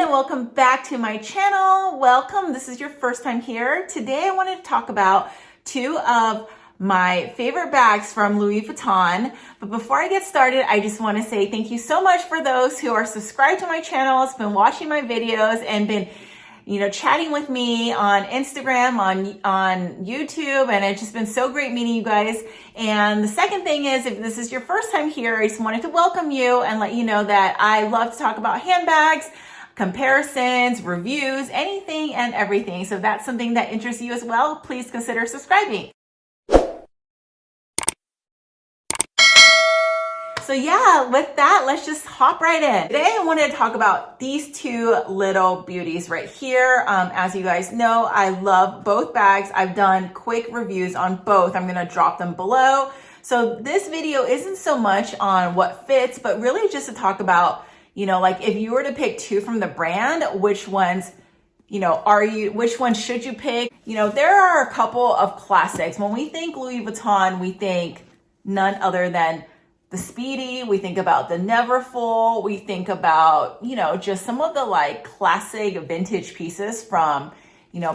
and welcome back to my channel. Welcome, this is your first time here. Today I wanted to talk about two of my favorite bags from Louis Vuitton. But before I get started, I just want to say thank you so much for those who are subscribed to my channel, has been watching my videos, and been chatting with me on Instagram, on YouTube, and it's just been so great meeting you guys. And the second thing is, if this is your first time here, I just wanted to welcome you and let you know that I love to talk about handbags, comparisons, reviews, anything and everything. So if that's something that interests you as well, please consider subscribing. So yeah, with that, let's just hop right in. Today I wanted to talk about these two little beauties right here. As you guys know, I love both bags. I've done quick reviews on both. I'm gonna drop them below. So this video isn't so much on what fits, but really just to talk about, like if you were to pick two from the brand, which ones, which one should you pick? There are a couple of classics. When we think Louis Vuitton, we think none other than the Speedy, we think about the Neverfull, we think about, just some of the like classic vintage pieces from,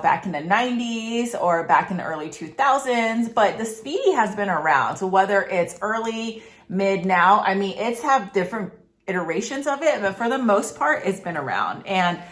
back in the 90s or back in the early 2000s, but the Speedy has been around. So whether it's early, mid, now, it's have different iterations of it, but for the most part, it's been around. And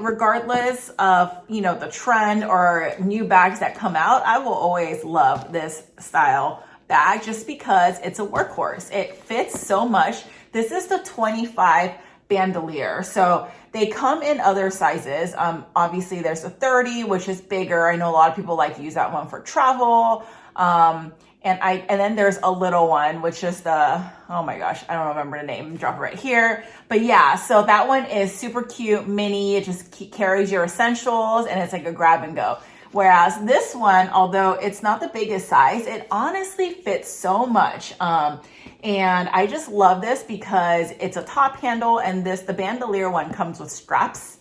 regardless of, the trend or new bags that come out, I will always love this style bag just because it's a workhorse. It fits so much. This is the 25 bandouliere. So they come in other sizes. Obviously there's a 30, which is bigger. I know a lot of people like to use that one for travel. And then there's a little one, which is the, oh my gosh, I don't remember the name, drop it right here. But yeah, so that one is super cute, mini. It just carries your essentials and it's like a grab and go. Whereas this one, although it's not the biggest size, it honestly fits so much. And I just love this because it's a top handle, and the bandouliere one comes with straps.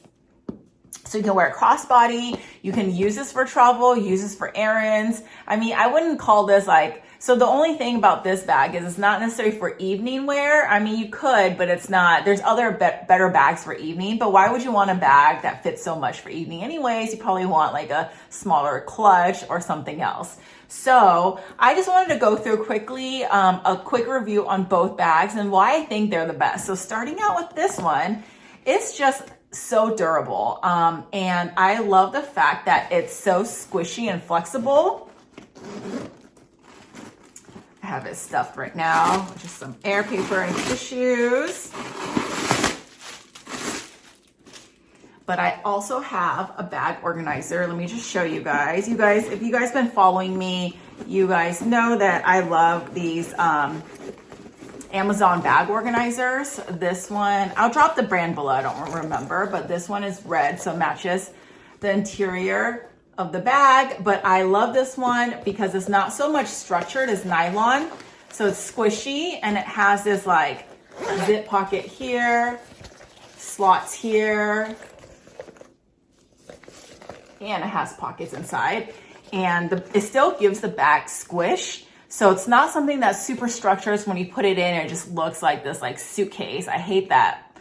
So you can wear it crossbody, you can use this for travel, use this for errands. I wouldn't call this so the only thing about this bag is it's not necessarily for evening wear. You could, but it's not. There's other better bags for evening, but why would you want a bag that fits so much for evening anyways? You probably want like a smaller clutch or something else. So I just wanted to go through quickly a quick review on both bags and why I think they're the best. So starting out with this one, it's just so durable. And I love the fact that it's so squishy and flexible. I have it stuffed right now, just some air paper and tissues. But I also have a bag organizer. Let me just show you guys. If you guys been following me, you guys know that I love these Amazon bag organizers. This one, I'll drop the brand below, I don't remember, but this one is red, so it matches the interior of the bag. But I love this one because it's not so much structured as nylon, so it's squishy, and it has this like zip pocket here, slots here, and it has pockets inside, and it still gives the bag squish. So it's not something that's super structured. So when you put it in, it just looks like this like suitcase. I hate that.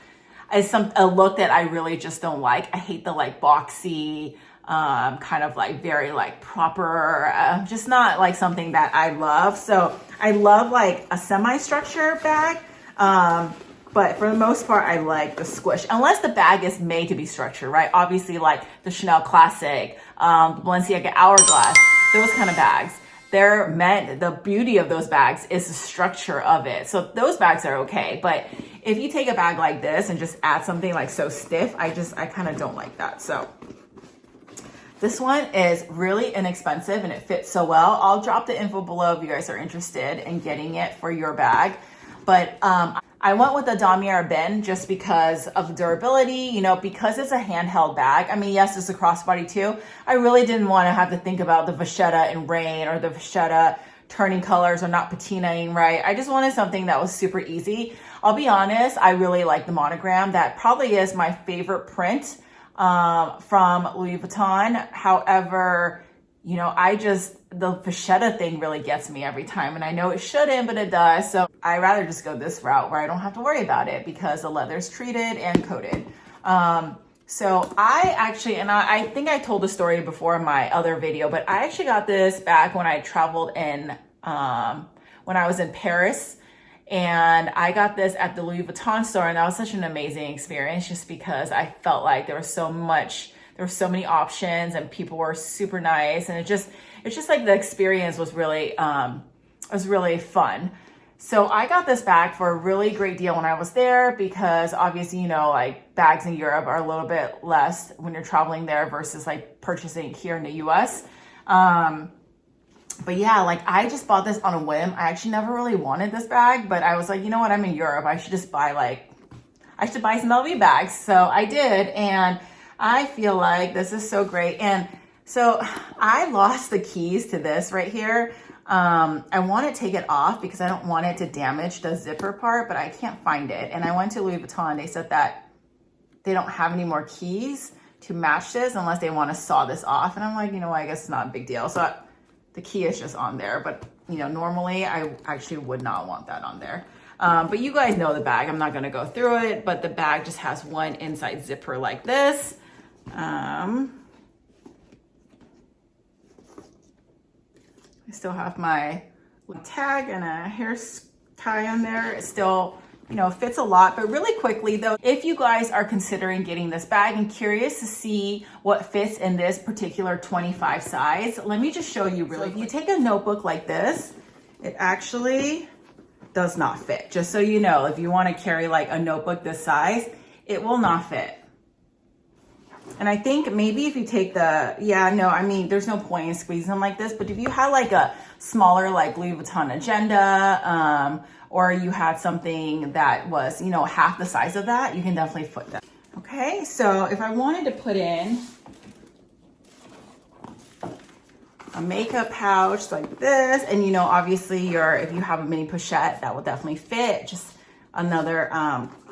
It's a look that I really just don't like. I hate the like boxy, kind of like very like proper, just not like something that I love. So I love like a semi-structured bag. But for the most part, I like the squish, unless the bag is made to be structured, right? Obviously like the Chanel Classic, Balenciaga Hourglass, those kind of bags. They're meant, the beauty of those bags is the structure of it. So those bags are okay. But if you take a bag like this and just add something like so stiff, I kind of don't like that. So this one is really inexpensive and it fits so well. I'll drop the info below if you guys are interested in getting it for your bag. But I went with the Damier bin just because of durability, because it's a handheld bag. Yes, it's a crossbody too. I really didn't want to have to think about the vachetta in rain or the vachetta turning colors or not patinaing right. I just wanted something that was super easy. I'll be honest, I really like the monogram. That probably is my favorite print from Louis Vuitton. However, the vachetta thing really gets me every time, and I know it shouldn't, but it does. So I rather just go this route where I don't have to worry about it because the leather's treated and coated. So I actually, and I think I told the story before in my other video, but I actually got this bag when I traveled in, when I was in Paris. And I got this at the Louis Vuitton store, and that was such an amazing experience just because I felt like there was so many options and people were super nice. And it's just like the experience was really fun. So I got this bag for a really great deal when I was there because obviously, you know, like bags in Europe are a little bit less when you're traveling there versus like purchasing here in the US. But yeah, like I just bought this on a whim. I actually never really wanted this bag, but I was like, you know what, I'm in Europe. I should buy some LV bags. So I did. And I feel like this is so great. And so I lost the keys to this right here. I want to take it off because I don't want it to damage the zipper part, but I can't find it. And I went to Louis Vuitton. They said that they don't have any more keys to match this unless they want to saw this off. And I'm like, you know what, I guess it's not a big deal. So the key is just on there, but you know, normally I actually would not want that on there. But you guys know the bag. I'm not going to go through it, but the bag just has one inside zipper like this. I still have my tag and a hair tie on there. It still, you know, fits a lot. But really quickly though, if you guys are considering getting this bag and curious to see what fits in this particular 25 size, let me just show you really. If you take a notebook like this, it actually does not fit. Just so you know, if you want to carry like a notebook this size, it will not fit. And I think maybe if you take I mean, there's no point in squeezing them like this, but if you had like a smaller, like Louis Vuitton agenda, or you had something that was, you know, half the size of that, you can definitely fit that. Okay, so if I wanted to put in a makeup pouch like this, and you know, obviously if you have a mini pochette, that will definitely fit. Just another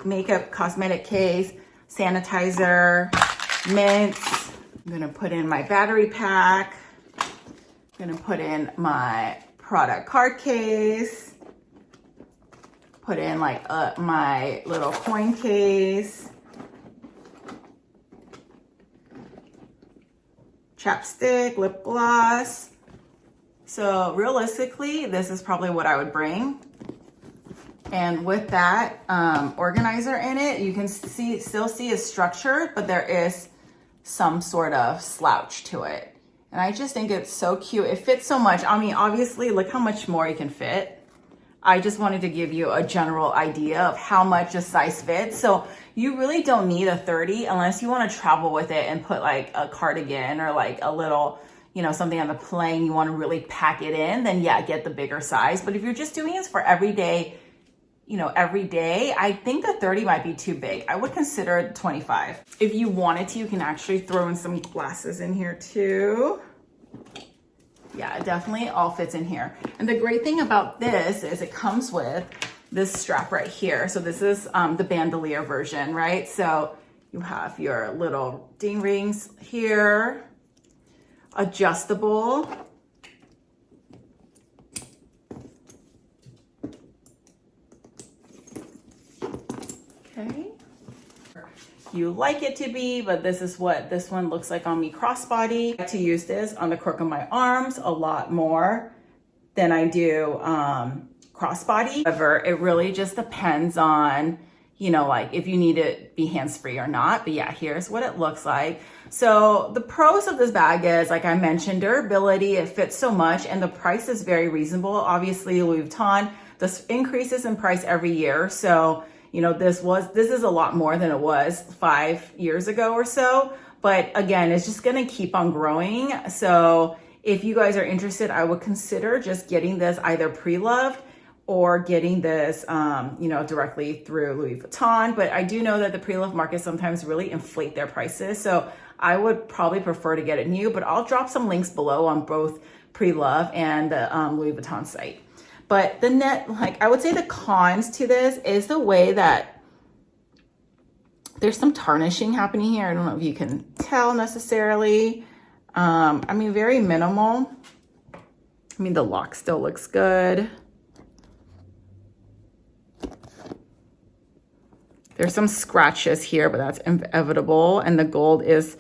makeup cosmetic case, sanitizer, mints. I'm gonna put in my battery pack. I'm gonna put in my product card case. Put in like my little coin case. Chapstick, lip gloss. So realistically, this is probably what I would bring. And with that organizer in it, you can still see it's structured, but there is some sort of slouch to it. And I just think it's so cute. It fits so much. I mean, obviously, look how much more you can fit. I just wanted to give you a general idea of how much a size fits. So you really don't need a 30 unless you want to travel with it and put like a cardigan or like a little, you know, something on the plane, you want to really pack it in, then yeah, get the bigger size. But if you're just doing this for every day, you know, every day, I think the 30 might be too big. I would consider 25. If you wanted to, you can actually throw in some glasses in here too. Yeah, it definitely all fits in here. And the great thing about this is it comes with this strap right here. So this is the bandouliere version, right? So you have your little ding rings here, adjustable. Okay. You like it to be, but this is what this one looks like on me crossbody. I like to use this on the crook of my arms a lot more than I do crossbody. However, it really just depends on, you know, like if you need to be hands-free or not. But yeah, here's what it looks like. So the pros of this bag is, like I mentioned, durability, it fits so much, and the price is very reasonable. Obviously, Louis Vuitton, this increases in price every year. So you know, this is a lot more than it was 5 years ago or so. But again, it's just gonna keep on growing. So if you guys are interested, I would consider just getting this either pre-loved or getting this, you know, directly through Louis Vuitton. But I do know that the pre-loved market sometimes really inflate their prices. So I would probably prefer to get it new, but I'll drop some links below on both pre-love and the Louis Vuitton site. But I would say the cons to this is the way that there's some tarnishing happening here. I don't know if you can tell necessarily. I mean, very minimal. I mean, the lock still looks good. There's some scratches here, but that's inevitable. And the gold is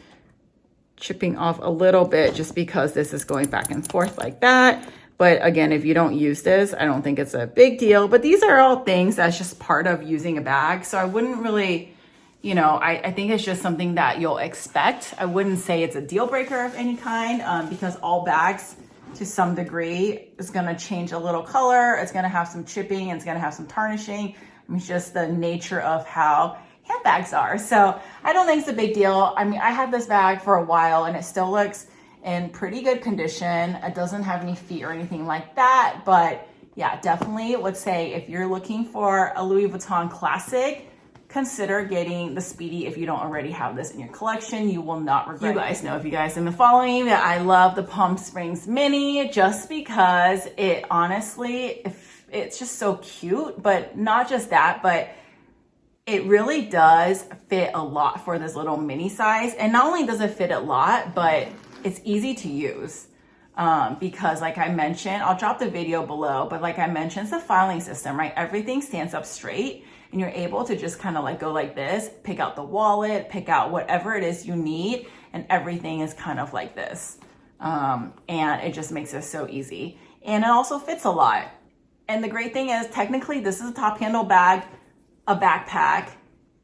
chipping off a little bit just because this is going back and forth like that. But again, if you don't use this, I don't think it's a big deal. But these are all things that's just part of using a bag. So I wouldn't really, you know, I think it's just something that you'll expect. I wouldn't say it's a deal breaker of any kind because all bags to some degree is gonna change a little color. It's gonna have some chipping, it's gonna have some tarnishing. I mean, it's just the nature of how handbags are. So I don't think it's a big deal. I mean, I had this bag for a while and it still looks in pretty good condition. It doesn't have any feet or anything like that. But yeah, definitely would say if you're looking for a Louis Vuitton classic, consider getting the Speedy if you don't already have this in your collection. You will not regret it. You guys know, if you guys have been following me, that I love the Palm Springs Mini just because it honestly, it's just so cute. But not just that, but it really does fit a lot for this little mini size. And not only does it fit a lot, but it's easy to use because like I mentioned, I'll drop the video below, but like I mentioned, it's a filing system, right? Everything stands up straight and you're able to just kind of like go like this, pick out the wallet, pick out whatever it is you need, and everything is kind of like this. And it just makes it so easy. And it also fits a lot. And the great thing is, technically, this is a top handle bag, a backpack,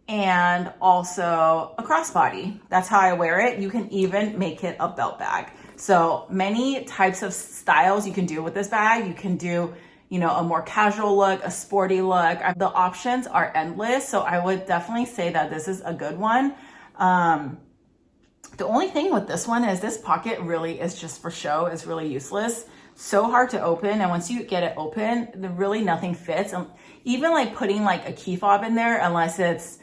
and also a crossbody. That's how I wear it. You can even make it a belt bag. So many types of styles you can do with this bag. You can do, you know, a more casual look, a sporty look. The options are endless. So I would definitely say that this is a good one. The only thing with this one is this pocket really is just for show. It's really useless. So hard to open, and once you get it open, really nothing fits. Even like putting like a key fob in there, unless it's,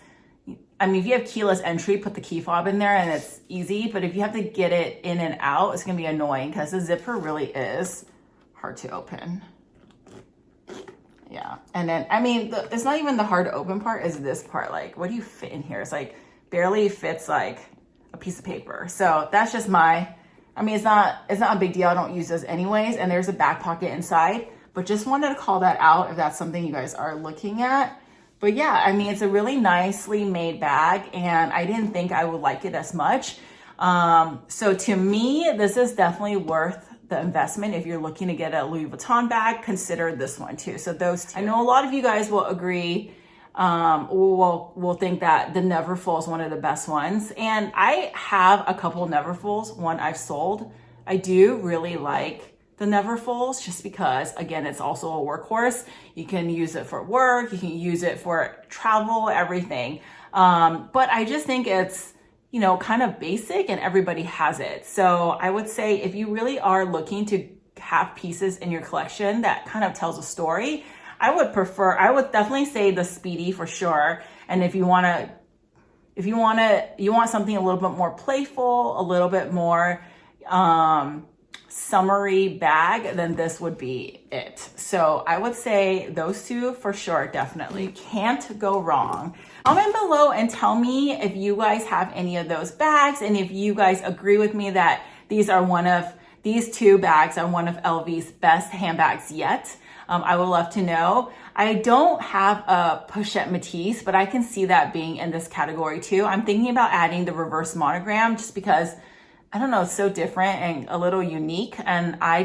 I mean, if you have keyless entry, put the key fob in there and it's easy. But if you have to get it in and out, it's gonna be annoying because the zipper really is hard to open. Yeah, and then, I mean, it's not even the hard to open part, is this part. Like, what do you fit in here? It's like barely fits like a piece of paper. So that's just my, I mean, it's not a big deal. I don't use this anyways. And there's a back pocket inside, but just wanted to call that out if that's something you guys are looking at. But yeah, I mean, it's a really nicely made bag and I didn't think I would like it as much. So to me, this is definitely worth the investment. If you're looking to get a Louis Vuitton bag, consider this one too. So those two. I know a lot of you guys will agree, will think that the Neverfull is one of the best ones. And I have a couple Neverfulls, one I've sold. I do really like the Neverfulls just because, again, it's also a workhorse. You can use it for work, you can use it for travel, everything. But I just think it's, you know, kind of basic and everybody has it. So I would say if you really are looking to have pieces in your collection that kind of tells a story, I would definitely say the Speedy for sure. And if you want something a little bit more playful, a little bit more summery bag, then this would be it. So I would say those two for sure, definitely. Can't go wrong. Comment below and tell me if you guys have any of those bags and if you guys agree with me that these two bags are one of LV's best handbags yet. I would love to know. I don't have a pochette Matisse, but I can see that being in this category too. I'm thinking about adding the reverse monogram just because, I don't know, it's so different and a little unique. And I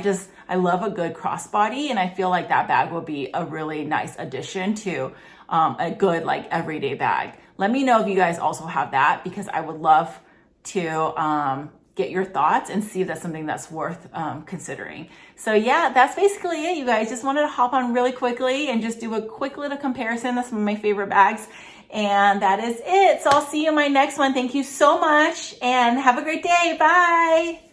love a good crossbody, and I feel like that bag will be a really nice addition to a good like everyday bag. Let me know if you guys also have that, because I would love to get your thoughts and see if that's something that's worth considering. So yeah, that's basically it, you guys. Just wanted to hop on really quickly and just do a quick little comparison of some of my favorite bags. And that is it. So I'll see you in my next one. Thank you so much and have a great day. Bye.